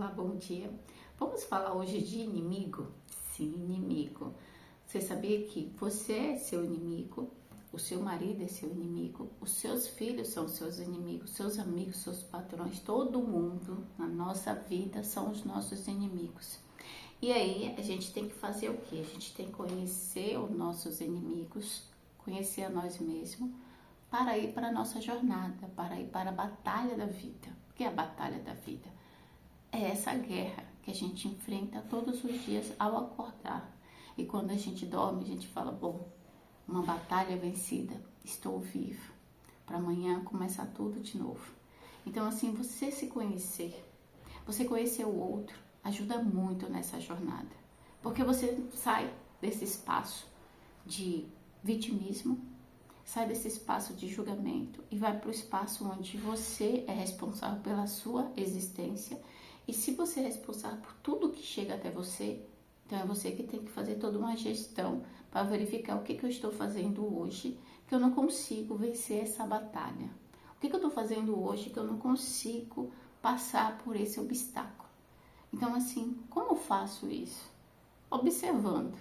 Olá, bom dia. Vamos falar hoje de inimigo? Sim, inimigo. Você sabia que você é seu inimigo? O seu marido é seu inimigo? Os seus filhos são seus inimigos? Seus amigos, seus patrões, todo mundo na nossa vida são os nossos inimigos. E aí a gente tem que fazer o quê? A gente tem que conhecer os nossos inimigos, conhecer a nós mesmos, para ir para a nossa jornada, para ir para a batalha da vida. O que é a batalha da vida? É essa guerra que a gente enfrenta todos os dias ao acordar. E quando a gente dorme, a gente fala, bom, uma batalha vencida, estou vivo. Para amanhã começar tudo de novo. Então, assim, você se conhecer, você conhecer o outro, ajuda muito nessa jornada. Porque você sai desse espaço de vitimismo, sai desse espaço de julgamento e vai para o espaço onde você é responsável pela sua existência. E se você é responsável por tudo que chega até você, então é você que tem que fazer toda uma gestão para verificar o que eu estou fazendo hoje, que eu não consigo vencer essa batalha. O que eu estou fazendo hoje que eu não consigo passar por esse obstáculo. Então, assim, como eu faço isso? Observando,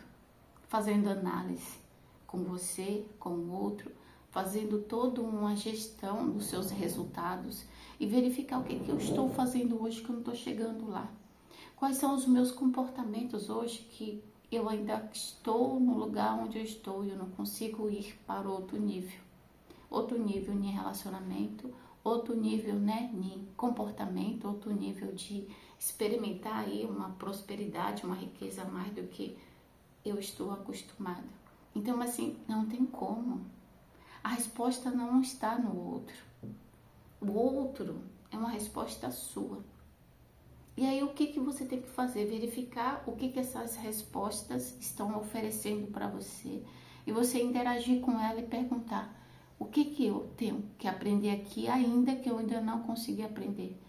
fazendo análise com você, com o outro, fazendo toda uma gestão dos seus resultados e verificar o que eu estou fazendo hoje que eu não estou chegando lá. Quais são os meus comportamentos hoje que eu ainda estou no lugar onde eu estou e eu não consigo ir para outro nível. Outro nível em relacionamento, outro nível, né, em comportamento, outro nível de experimentar aí uma prosperidade, uma riqueza a mais do que eu estou acostumada. Então, assim, não tem como. A resposta não está no outro. O outro é uma resposta sua. E aí, o que você tem que fazer? Verificar o que essas respostas estão oferecendo para você. E você interagir com ela e perguntar: o que eu tenho que aprender aqui ainda que eu ainda não consegui aprender?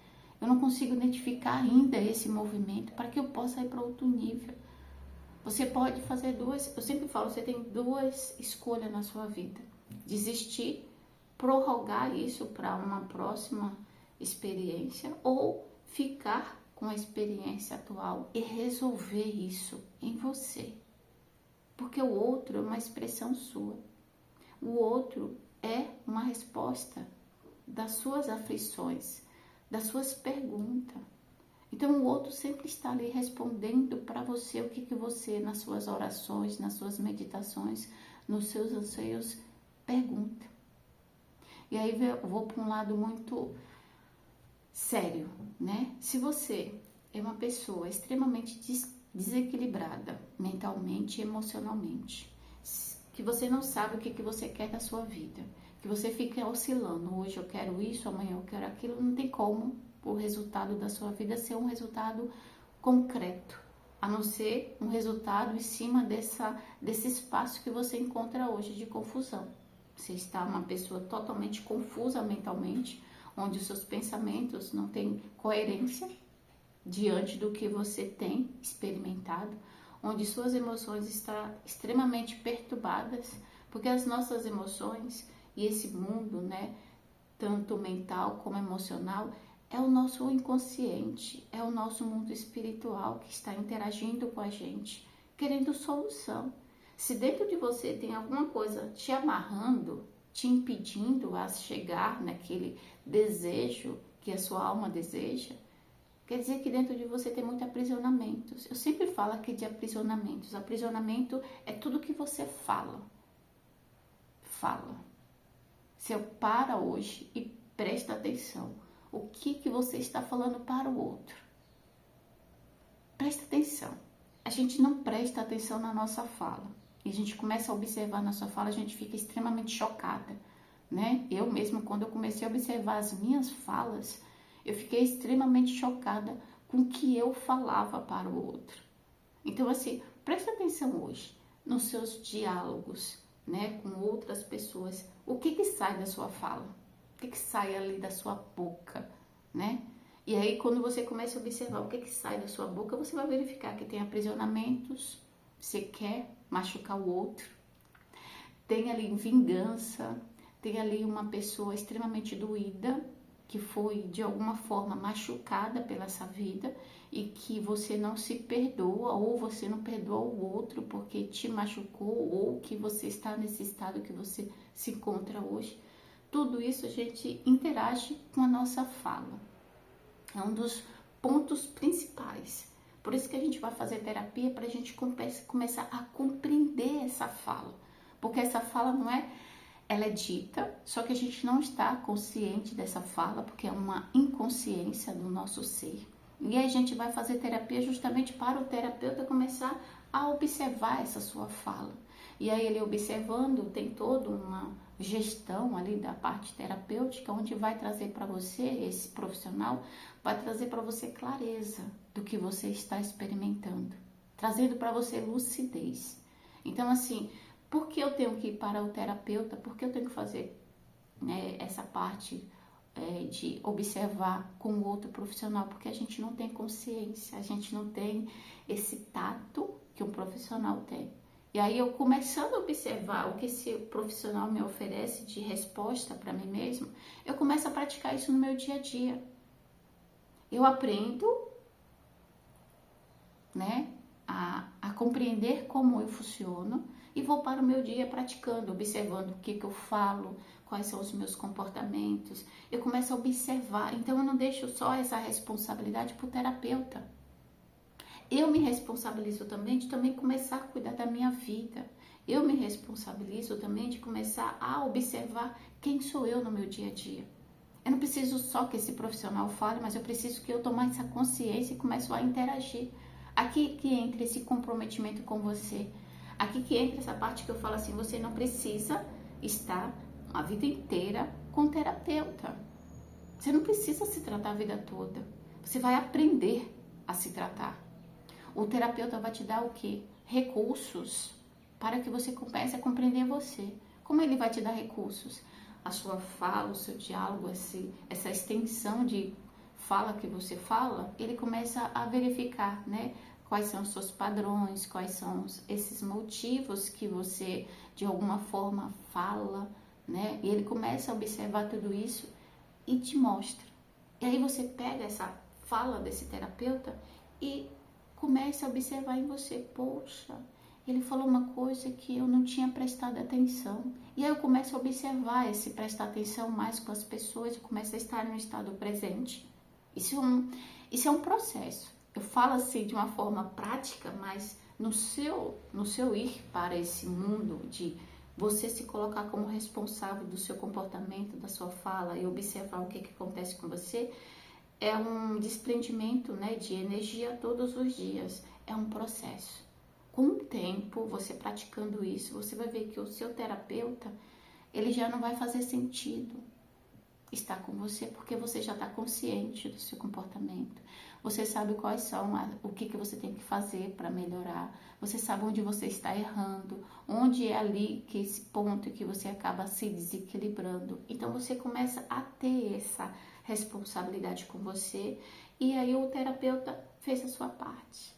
Eu não consigo identificar ainda esse movimento para que eu possa ir para outro nível. Você pode fazer duas, eu sempre falo, você tem duas escolhas na sua vida. Desistir, prorrogar isso para uma próxima experiência ou ficar com a experiência atual e resolver isso em você. Porque o outro é uma expressão sua. O outro é uma resposta das suas aflições, das suas perguntas. Então, o outro sempre está ali respondendo para você o que você, nas suas orações, nas suas meditações, nos seus anseios, pergunta. E aí eu vou para um lado muito sério, né? Se você é uma pessoa extremamente desequilibrada mentalmente e emocionalmente, que você não sabe o que você quer da sua vida, que você fica oscilando, hoje eu quero isso, amanhã eu quero aquilo, não tem como o resultado da sua vida ser um resultado concreto, a não ser um resultado em cima desse espaço que você encontra hoje de confusão. Você está uma pessoa totalmente confusa mentalmente, onde os seus pensamentos não têm coerência diante do que você tem experimentado, onde suas emoções estão extremamente perturbadas, porque as nossas emoções e esse mundo, né, tanto mental como emocional, é o nosso inconsciente, é o nosso mundo espiritual que está interagindo com a gente, querendo solução. Se dentro de você tem alguma coisa te amarrando, te impedindo a chegar naquele desejo que a sua alma deseja, quer dizer que dentro de você tem muitos aprisionamentos. Eu sempre falo aqui de aprisionamentos. Aprisionamento é tudo que você fala. Se eu para hoje e presta atenção, o que você está falando para o outro? Presta atenção. A gente não presta atenção na nossa fala. E a gente começa a observar a nossa fala, a gente fica extremamente chocada, né? Eu mesma, quando eu comecei a observar as minhas falas, eu fiquei extremamente chocada com o que eu falava para o outro. Então, assim, presta atenção hoje nos seus diálogos, né, com outras pessoas. O que sai da sua fala? O que sai ali da sua boca, né? E aí, quando você começa a observar o que sai da sua boca, você vai verificar que tem aprisionamentos, você quer machucar o outro, tem ali vingança, tem ali uma pessoa extremamente doída, que foi de alguma forma machucada pela essa vida e que você não se perdoa ou você não perdoa o outro porque te machucou ou que você está nesse estado que você se encontra hoje. Tudo isso a gente interage com a nossa fala. É um dos pontos principais. Por isso que a gente vai fazer terapia, para a gente começar a compreender essa fala. Porque essa fala não é, ela é dita, só que a gente não está consciente dessa fala, porque é uma inconsciência do nosso ser. E aí a gente vai fazer terapia justamente para o terapeuta começar a observar essa sua fala. E aí ele observando, tem toda uma gestão ali da parte terapêutica, onde vai trazer para você, esse profissional, vai trazer para você clareza do que você está experimentando, trazendo para você lucidez. Então, assim, por que eu tenho que ir para o terapeuta? Por que eu tenho que fazer, né, essa parte de observar com o outro profissional? Porque a gente não tem consciência, a gente não tem esse tato que um profissional tem. E aí eu começando a observar o que esse profissional me oferece de resposta para mim mesmo, eu começo a praticar isso no meu dia a dia. Eu aprendo, né, a compreender como eu funciono e vou para o meu dia praticando, observando o que eu falo, quais são os meus comportamentos. Eu começo a observar, então eu não deixo só essa responsabilidade para o terapeuta. Eu me responsabilizo também de começar a cuidar da minha vida. Eu me responsabilizo também de começar a observar quem sou eu no meu dia a dia. Eu não preciso só que esse profissional fale, mas eu preciso que eu tome essa consciência e comece a interagir. Aqui que entra esse comprometimento com você. Aqui que entra essa parte que eu falo assim, você não precisa estar a vida inteira com um terapeuta. Você não precisa se tratar a vida toda. Você vai aprender a se tratar. O terapeuta vai te dar o quê? Recursos para que você comece a compreender você. Como ele vai te dar recursos? A sua fala, o seu diálogo, essa extensão de fala que você fala, ele começa a verificar, né? Quais são os seus padrões, quais são esses motivos que você, de alguma forma, fala, né? E ele começa a observar tudo isso e te mostra. E aí você pega essa fala desse terapeuta e comece a observar em você, poxa, ele falou uma coisa que eu não tinha prestado atenção. E aí eu começo a observar esse prestar atenção mais com as pessoas, eu começo a estar no estado presente. Isso é um processo. Eu falo assim de uma forma prática, mas no seu ir para esse mundo de você se colocar como responsável do seu comportamento, da sua fala e observar o que acontece com você, é um desprendimento, né, de energia todos os dias. É um processo. Com o tempo, você praticando isso, você vai ver que o seu terapeuta, ele já não vai fazer sentido estar com você, porque você já está consciente do seu comportamento. Você sabe quais são, o que você tem que fazer para melhorar. Você sabe onde você está errando, onde é ali que esse ponto que você acaba se desequilibrando. Então você começa a ter essa responsabilidade com você e aí o terapeuta fez a sua parte.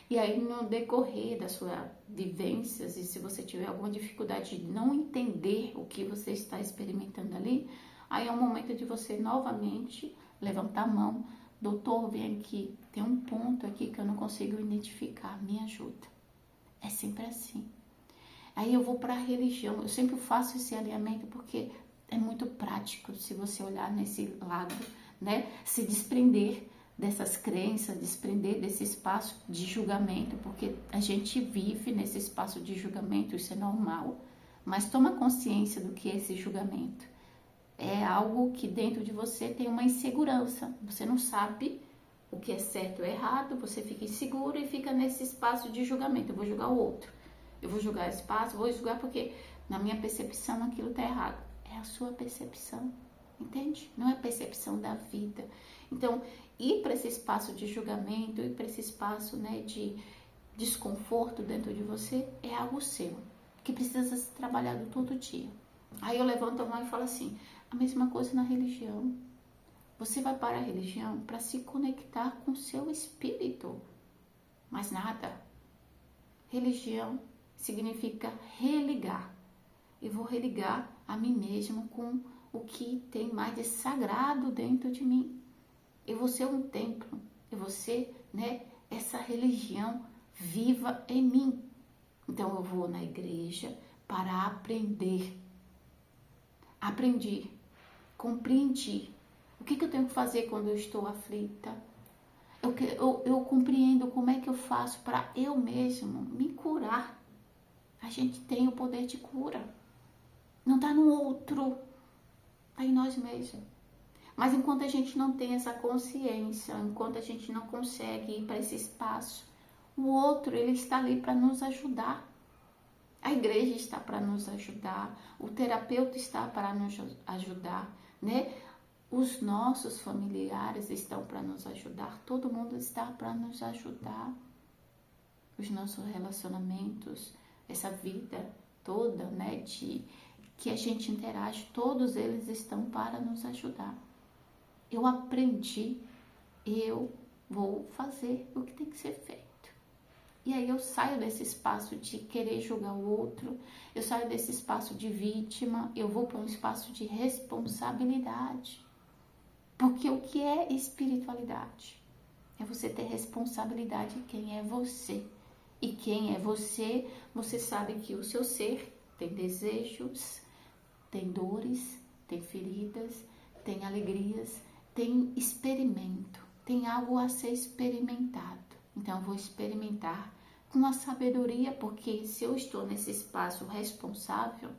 E aí no decorrer das suas vivências e se você tiver alguma dificuldade de não entender o que você está experimentando ali, aí é o momento de você novamente levantar a mão. Doutor, vem aqui, tem um ponto aqui que eu não consigo identificar, me ajuda. É sempre assim. Aí eu vou para a religião, eu sempre faço esse alinhamento porque é muito prático se você olhar nesse lado, né? Se desprender dessas crenças, desprender desse espaço de julgamento, porque a gente vive nesse espaço de julgamento, isso é normal, mas toma consciência do que é esse julgamento. É algo que dentro de você tem uma insegurança, você não sabe o que é certo ou errado, você fica inseguro e fica nesse espaço de julgamento. Eu vou julgar o outro, eu vou julgar esse espaço, vou julgar porque na minha percepção aquilo está errado. É a sua percepção, entende? Não é a percepção da vida. Então, ir para esse espaço de julgamento, ir para esse espaço, né, de desconforto dentro de você, é algo seu, que precisa ser trabalhado todo dia. Aí eu levanto a mão e falo assim, a mesma coisa na religião. Você vai para a religião para se conectar com o seu espírito, mais nada. Religião significa religar. Eu vou religar a mim mesmo com o que tem mais de sagrado dentro de mim. Eu vou ser um templo, eu vou ser, né, essa religião viva em mim. Então eu vou na igreja para aprender. Aprendi, compreendi. O que eu tenho que fazer quando eu estou aflita? Eu compreendo como é que eu faço para eu mesmo me curar. A gente tem o poder de cura. Não está no outro, está em nós mesmos. Mas enquanto a gente não tem essa consciência, enquanto a gente não consegue ir para esse espaço, o outro, ele está ali para nos ajudar. A igreja está para nos ajudar, o terapeuta está para nos ajudar, né? Os nossos familiares estão para nos ajudar, todo mundo está para nos ajudar. Os nossos relacionamentos, essa vida toda, né, que a gente interage, todos eles estão para nos ajudar. Eu aprendi, eu vou fazer o que tem que ser feito. E aí eu saio desse espaço de querer julgar o outro, eu saio desse espaço de vítima, eu vou para um espaço de responsabilidade. Porque o que é espiritualidade? É você ter responsabilidade de quem é você. E quem é você, você sabe que o seu ser tem desejos, tem dores, tem feridas, tem alegrias, tem experimento, tem algo a ser experimentado. Então eu vou experimentar com a sabedoria, porque se eu estou nesse espaço responsável,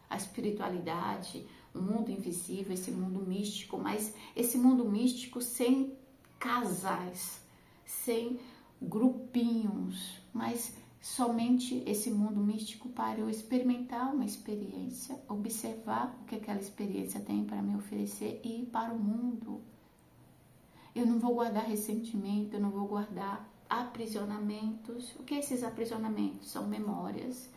a espiritualidade, o mundo invisível, esse mundo místico, mas esse mundo místico sem casais, sem grupinhos, mas somente esse mundo místico para eu experimentar uma experiência, observar o que aquela experiência tem para me oferecer e ir para o mundo. Eu não vou guardar ressentimento, eu não vou guardar aprisionamentos. O que é esses aprisionamentos? São memórias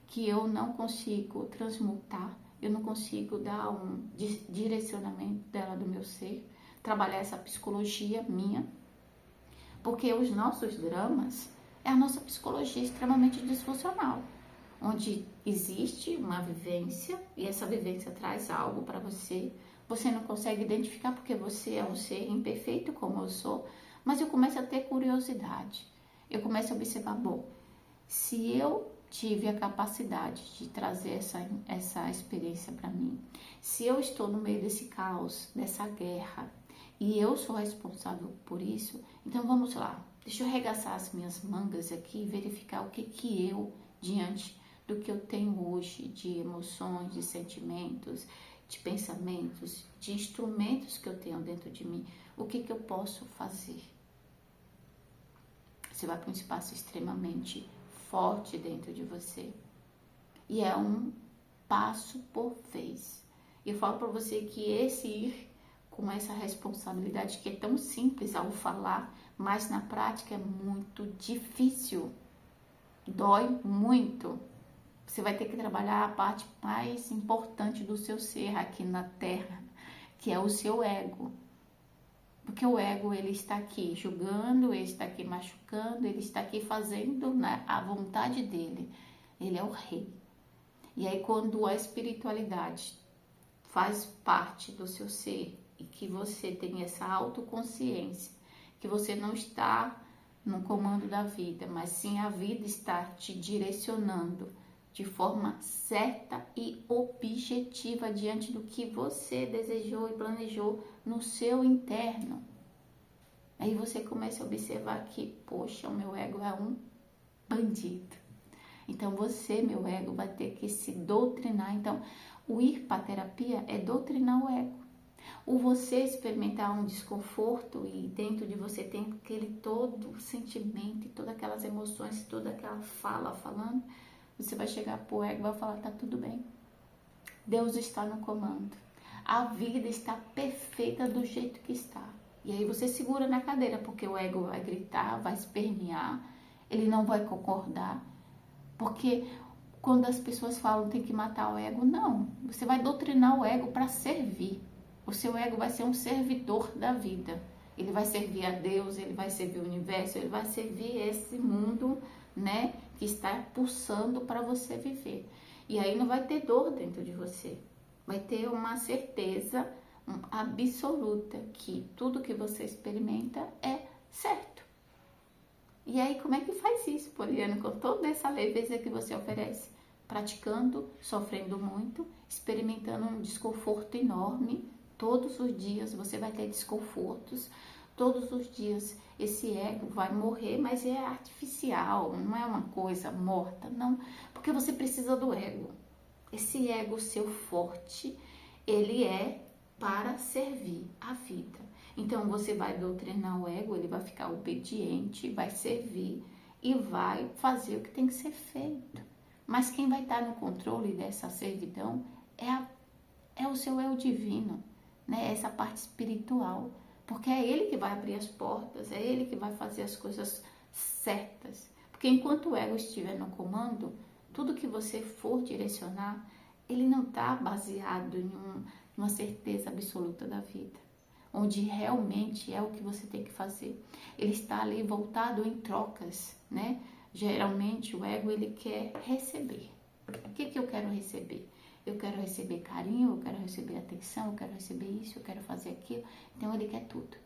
que eu não consigo transmutar, eu não consigo dar um direcionamento dela do meu ser, trabalhar essa psicologia minha, porque os nossos dramas é a nossa psicologia extremamente disfuncional, onde existe uma vivência e essa vivência traz algo para você, você não consegue identificar porque você é um ser imperfeito como eu sou, mas eu começo a ter curiosidade, eu começo a observar, bom, se eu tive a capacidade de trazer essa experiência para mim, se eu estou no meio desse caos, dessa guerra, e eu sou responsável por isso, então vamos lá, deixa eu arregaçar as minhas mangas aqui e verificar o que eu, diante do que eu tenho hoje de emoções, de sentimentos, de pensamentos, de instrumentos que eu tenho dentro de mim, o que eu posso fazer. Você vai para um espaço extremamente forte dentro de você. E é um passo por vez. Eu falo para você que esse ir com essa responsabilidade, que é tão simples ao falar, mas na prática é muito difícil. Dói muito. Você vai ter que trabalhar a parte mais importante do seu ser aqui na Terra, que é o seu ego. Porque o ego, ele está aqui julgando, ele está aqui machucando, ele está aqui fazendo, né, a vontade dele. Ele é o rei. E aí quando a espiritualidade faz parte do seu ser e que você tem essa autoconsciência, que você não está no comando da vida, mas sim a vida está te direcionando de forma certa e objetiva diante do que você desejou e planejou no seu interno. Aí você começa a observar que, poxa, o meu ego é um bandido. Então você, meu ego, vai ter que se doutrinar. Então, o ir para a terapia é doutrinar o ego. O você experimentar um desconforto e dentro de você tem aquele todo sentimento, todas aquelas emoções, toda aquela fala falando, você vai chegar pro ego e vai falar, tá tudo bem. Deus está no comando. A vida está perfeita do jeito que está. E aí você segura na cadeira, porque o ego vai gritar, vai espernear, ele não vai concordar. Porque quando as pessoas falam tem que matar o ego, não. Você vai doutrinar o ego para servir. O seu ego vai ser um servidor da vida. Ele vai servir a Deus, ele vai servir o universo, ele vai servir esse mundo, né, que está pulsando para você viver. E aí não vai ter dor dentro de você. vai ter uma certeza absoluta que tudo que você experimenta é certo. E aí, como é que faz isso, Poliana, com toda essa leveza que você oferece? Praticando, sofrendo muito, experimentando um desconforto enorme. Todos os dias você vai ter desconfortos. Todos os dias esse ego vai morrer, mas é artificial, não é uma coisa morta, não. Porque você precisa do ego. Esse ego seu forte, ele é para servir a vida. Então você vai doutrinar o ego, ele vai ficar obediente, vai servir e vai fazer o que tem que ser feito. Mas quem vai estar no controle dessa servidão é o seu eu divino, né? Essa parte espiritual. Porque é ele que vai abrir as portas, é ele que vai fazer as coisas certas. Porque enquanto o ego estiver no comando, tudo que você for direcionar, ele não está baseado em uma certeza absoluta da vida, onde realmente é o que você tem que fazer. Ele está ali voltado em trocas, né? Geralmente o ego, ele quer receber. O que eu quero receber? Eu quero receber carinho, eu quero receber atenção, eu quero receber isso, eu quero fazer aquilo. Então ele quer tudo.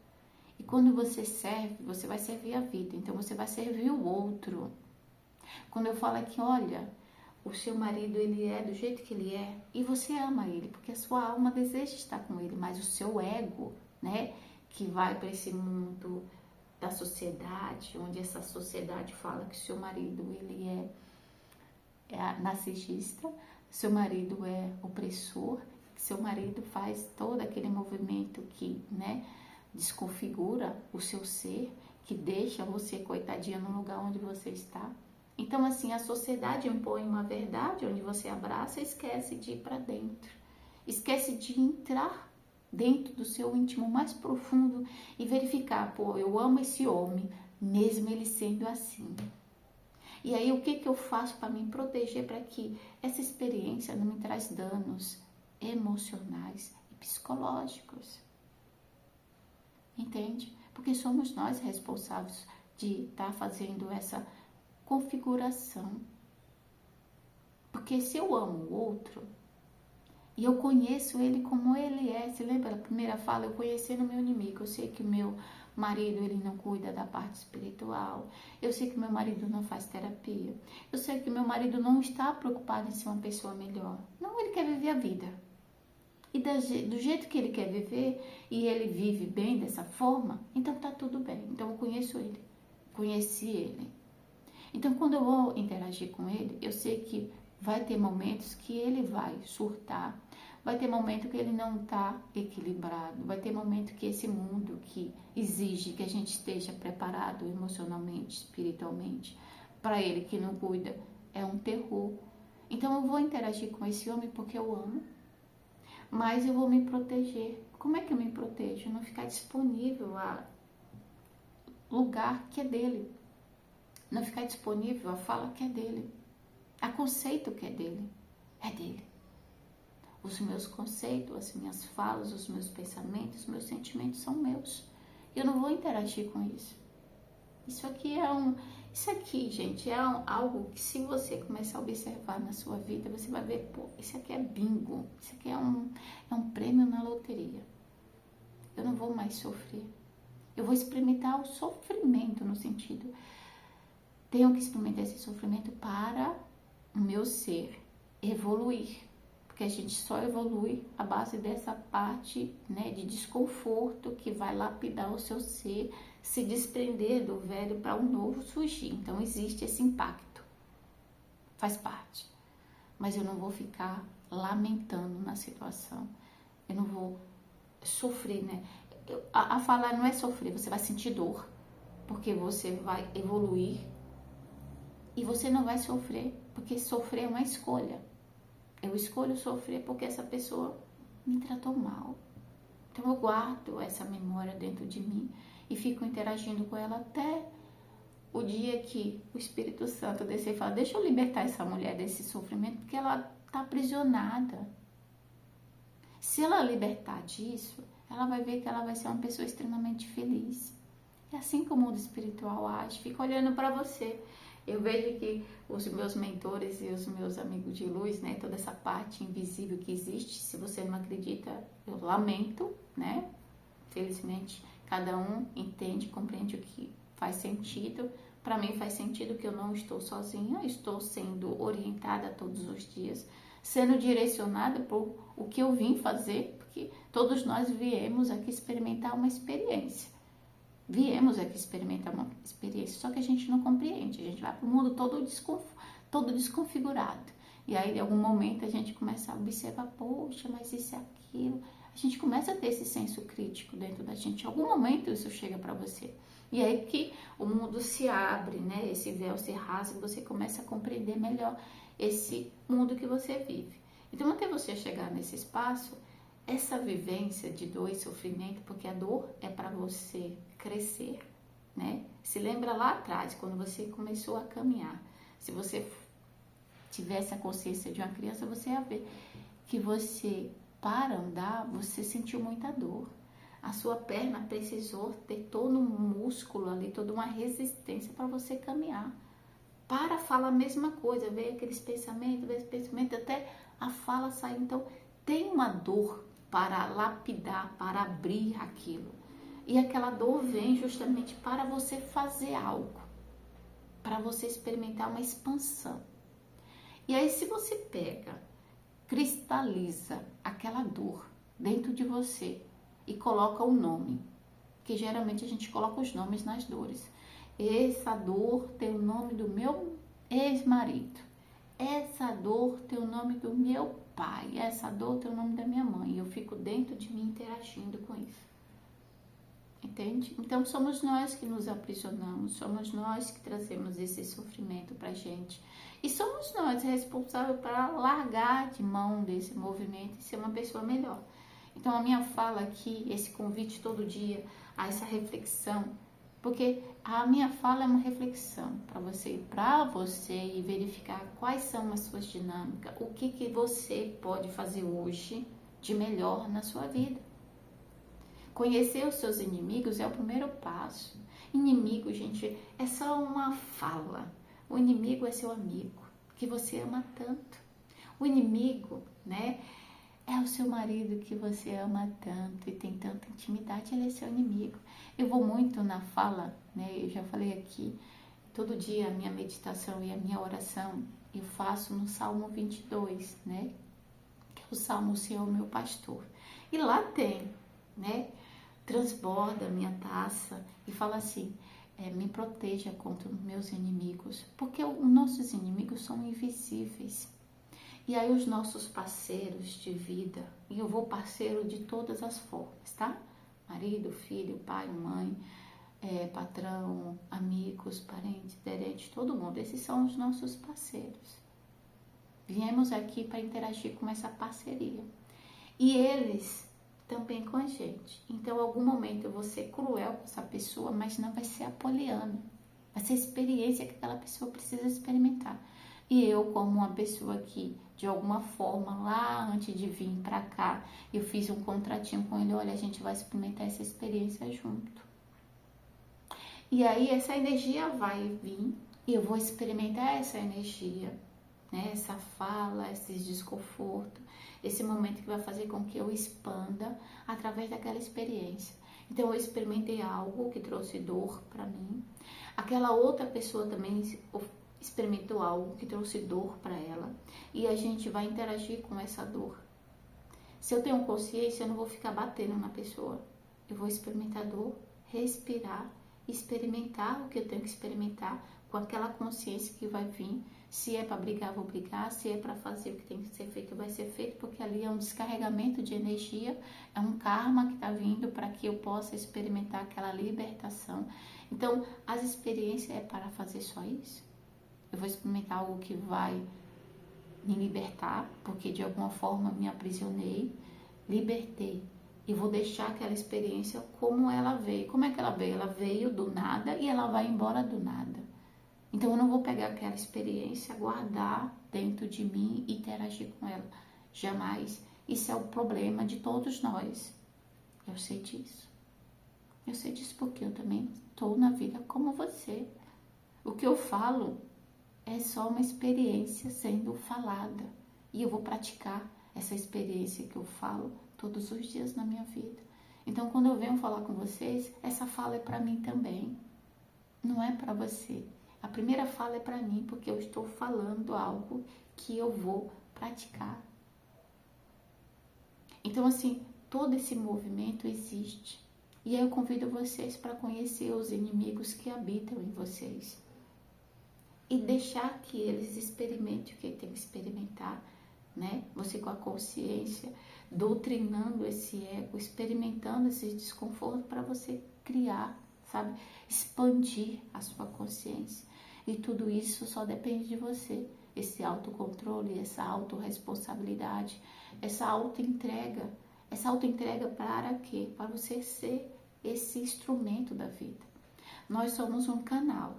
E quando você serve, você vai servir a vida. Então você vai servir o outro. Quando eu falo aqui, olha, o seu marido, ele é do jeito que ele é, e você ama ele, porque a sua alma deseja estar com ele, mas o seu ego, né, que vai para esse mundo da sociedade, onde essa sociedade fala que o seu marido, ele é narcisista, seu marido é opressor, seu marido faz todo aquele movimento que, né, desconfigura o seu ser, que deixa você coitadinha no lugar onde você está. Então, assim, a sociedade impõe uma verdade onde você abraça e esquece de ir para dentro. Esquece de entrar dentro do seu íntimo mais profundo e verificar, pô, eu amo esse homem, mesmo ele sendo assim. E aí, o que eu faço para me proteger para que essa experiência não me traz danos emocionais e psicológicos? Entende? Porque somos nós responsáveis de estar fazendo essa configuração. Porque se eu amo o outro e eu conheço ele como ele é, se lembra da primeira fala, eu conhecendo o meu inimigo, eu sei que o meu marido, ele não cuida da parte espiritual, eu sei que meu marido não faz terapia, eu sei que meu marido não está preocupado em ser uma pessoa melhor, não, ele quer viver a vida. E do jeito que ele quer viver, e ele vive bem dessa forma, então tá tudo bem. Então eu conheço ele, conheci ele. Então quando eu vou interagir com ele, eu sei que vai ter momentos que ele vai surtar, vai ter momento que ele não tá equilibrado, vai ter momento que esse mundo que exige que a gente esteja preparado emocionalmente, espiritualmente, para ele que não cuida, é um terror. Então eu vou interagir com esse homem porque eu amo, mas eu vou me proteger. Como é que eu me protejo? Não ficar disponível a lugar que é dele. Não ficar disponível a fala que é dele. A conceito que é dele. É dele. Os meus conceitos, as minhas falas, os meus pensamentos, os meus sentimentos são meus. Eu não vou interagir com isso. Isso aqui, gente, algo que se você começar a observar na sua vida, você vai ver, pô, isso aqui é bingo, isso aqui é um prêmio na loteria. Eu não vou mais sofrer. Eu vou experimentar o sofrimento no sentido, tenho que experimentar esse sofrimento para o meu ser evoluir. Porque a gente só evolui à base dessa parte, né, de desconforto que vai lapidar o seu ser, se desprender do velho para um novo surgir. Então existe esse impacto, faz parte. Mas eu não vou ficar lamentando na situação, eu não vou sofrer, né? A falar não é sofrer, você vai sentir dor, porque você vai evoluir e você não vai sofrer, porque sofrer é uma escolha. Eu escolho sofrer porque essa pessoa me tratou mal. Então eu guardo essa memória dentro de mim e fico interagindo com ela até o dia que o Espírito Santo descer e falar, deixa eu libertar essa mulher desse sofrimento, porque ela está aprisionada. Se ela libertar disso, ela vai ver que ela vai ser uma pessoa extremamente feliz. É assim que o mundo espiritual age, fica olhando para você. Eu vejo que os meus mentores e os meus amigos de luz, né, toda essa parte invisível que existe, se você não acredita, eu lamento, né? Felizmente, cada um entende, compreende o que faz sentido. Para mim faz sentido que eu não estou sozinha, estou sendo orientada todos os dias, sendo direcionada por o que eu vim fazer, porque todos nós viemos aqui experimentar uma experiência. Viemos aqui experimentar uma experiência, só que a gente não compreende, a gente vai para o mundo todo desconfigurado. E aí, em algum momento, a gente começa a observar, poxa, mas isso é aquilo. A gente começa a ter esse senso crítico dentro da gente. Em algum momento isso chega para você. E aí que o mundo se abre, né? Esse véu se rasga e você começa a compreender melhor esse mundo que você vive. Então, até você chegar nesse espaço, essa vivência de dor e sofrimento, porque a dor é para você crescer, né? Se lembra lá atrás, quando você começou a caminhar, se você tivesse a consciência de uma criança, você ia ver que você, para andar, você sentiu muita dor. A sua perna precisou ter todo um músculo ali, toda uma resistência para você caminhar. Para falar a mesma coisa, veio aqueles pensamentos, até a fala sair. Então, tem uma dor para lapidar, para abrir aquilo. E aquela dor vem justamente para você fazer algo, para você experimentar uma expansão. E aí, se você pega, cristaliza aquela dor dentro de você e coloca o nome, que geralmente a gente coloca os nomes nas dores. Essa dor tem o nome do meu ex-marido. Essa dor tem o nome do meu pai. Essa dor tem o nome da minha mãe. Eu fico dentro de mim interagindo com isso. Entende? Então somos nós que nos aprisionamos, somos nós que trazemos esse sofrimento pra gente. E somos nós responsáveis para largar de mão desse movimento e ser uma pessoa melhor. Então a minha fala aqui, esse convite todo dia a essa reflexão, porque a minha fala é uma reflexão para você ir verificar quais são as suas dinâmicas, o que você pode fazer hoje de melhor na sua vida. Conhecer os seus inimigos é o primeiro passo. Inimigo, gente, é só uma fala. O inimigo é seu amigo, que você ama tanto. O inimigo, né, é o seu marido que você ama tanto e tem tanta intimidade, ele é seu inimigo. Eu vou muito na fala, né, eu já falei aqui, todo dia a minha meditação e a minha oração eu faço no Salmo 22, né, que é o Salmo, o Senhor, meu pastor. E lá tem, né, transborda a minha taça e fala assim, me proteja contra os meus inimigos, porque os nossos inimigos são invisíveis. E aí os nossos parceiros de vida, e eu vou parceiro de todas as formas, tá? Marido, filho, pai, mãe, patrão, amigos, parentes, aderentes, todo mundo. Esses são os nossos parceiros. Viemos aqui para interagir com essa parceria. E eles também com a gente. Então, em algum momento eu vou ser cruel com essa pessoa, mas não vai ser apoliana. Vai ser a experiência que aquela pessoa precisa experimentar. E eu, como uma pessoa que, de alguma forma, lá antes de vir pra cá, eu fiz um contratinho com ele, olha, a gente vai experimentar essa experiência junto. E aí, essa energia vai vir e eu vou experimentar essa energia, né? Essa fala, esse desconforto, esse momento que vai fazer com que eu expanda através daquela experiência. Então, eu experimentei algo que trouxe dor pra mim. Aquela outra pessoa também experimentou algo que trouxe dor para ela e a gente vai interagir com essa dor. Se eu tenho consciência, eu não vou ficar batendo na pessoa. Eu vou experimentar dor, respirar, experimentar o que eu tenho que experimentar com aquela consciência que vai vir. Se é para brigar, vou brigar. Se é para fazer o que tem que ser feito, vai ser feito, porque ali é um descarregamento de energia, é um karma que está vindo para que eu possa experimentar aquela libertação. Então, as experiências é para fazer só isso? Eu vou experimentar algo que vai me libertar, porque de alguma forma me aprisionei, libertei. E vou deixar aquela experiência como ela veio. Como é que ela veio? Ela veio do nada e ela vai embora do nada. Então eu não vou pegar aquela experiência, guardar dentro de mim e interagir com ela. Jamais. Isso é o problema de todos nós. Eu sei disso. Eu sei disso porque eu também estou na vida como você. O que eu falo é só uma experiência sendo falada. E eu vou praticar essa experiência que eu falo todos os dias na minha vida. Então, quando eu venho falar com vocês, essa fala é para mim também. Não é para você. A primeira fala é para mim, porque eu estou falando algo que eu vou praticar. Então, assim, todo esse movimento existe. E aí eu convido vocês para conhecer os inimigos que habitam em vocês. E deixar que eles experimentem o que tem que experimentar, né? Você com a consciência, doutrinando esse ego, experimentando esse desconforto para você criar, sabe? Expandir a sua consciência. E tudo isso só depende de você. Esse autocontrole, essa autorresponsabilidade, essa autoentrega. Essa autoentrega para quê? Para você ser esse instrumento da vida. Nós somos um canal,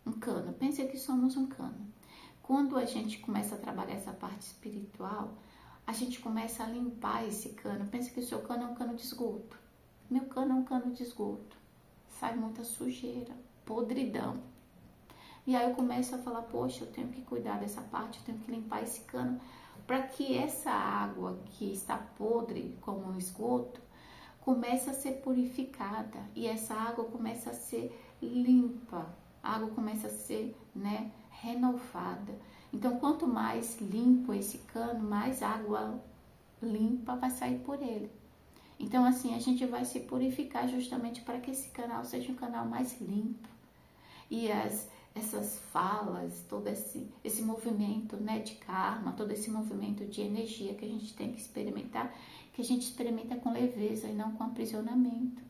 um cano. Pense que somos um cano. Quando a gente começa a trabalhar essa parte espiritual, a gente começa a limpar esse cano. Pense que o seu cano é um cano de esgoto. Meu cano é um cano de esgoto. Sai muita sujeira, podridão. E aí eu começo a falar, poxa, eu tenho que cuidar dessa parte, eu tenho que limpar esse cano, para que essa água que está podre, como um esgoto, comece a ser purificada. E essa água começa a ser limpa, a água começa a ser, né, renovada. Então, quanto mais limpo esse cano, mais água limpa vai sair por ele. Então, assim, a gente vai se purificar justamente para que esse canal seja um canal mais limpo. E essas falas, todo esse movimento, né, de karma, todo esse movimento de energia que a gente tem que experimentar, que a gente experimenta com leveza e não com aprisionamento,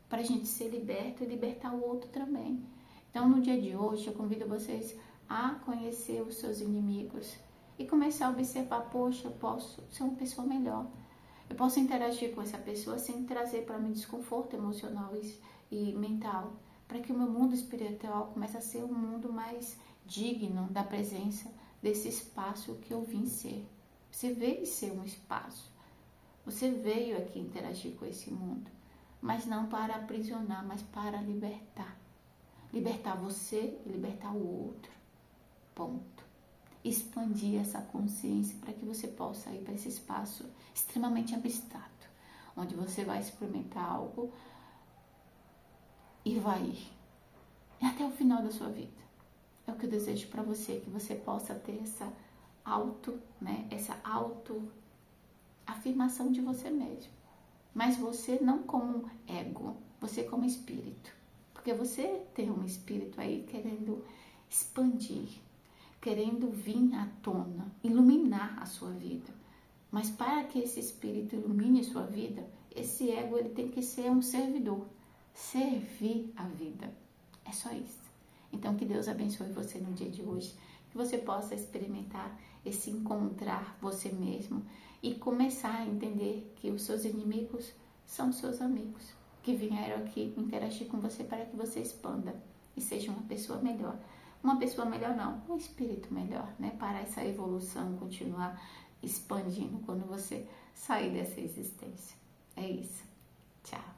para a gente ser liberto e libertar o outro também. Então, no dia de hoje, eu convido vocês a conhecer os seus inimigos e começar a observar, poxa, eu posso ser uma pessoa melhor. Eu posso interagir com essa pessoa sem trazer para mim desconforto emocional e mental, para que o meu mundo espiritual comece a ser um mundo mais digno da presença desse espaço que eu vim ser. Você veio ser um espaço. Você veio aqui interagir com esse mundo, mas não para aprisionar, mas para libertar. Libertar você e libertar o outro. Ponto. Expandir essa consciência para que você possa ir para esse espaço extremamente abstrato, onde você vai experimentar algo e vai ir até o final da sua vida. É o que eu desejo para você, que você possa ter essa essa afirmação de você mesmo. Mas você não como ego, você como espírito. Porque você tem um espírito aí querendo expandir, querendo vir à tona, iluminar a sua vida. Mas para que esse espírito ilumine a sua vida, esse ego ele tem que ser um servidor, servir a vida. É só isso. Então que Deus abençoe você no dia de hoje, que você possa experimentar esse encontrar você mesmo e começar a entender que os seus inimigos são seus amigos, que vieram aqui interagir com você para que você expanda e seja uma pessoa melhor. Uma pessoa melhor não, um espírito melhor, né? Para essa evolução continuar expandindo quando você sair dessa existência. É isso. Tchau.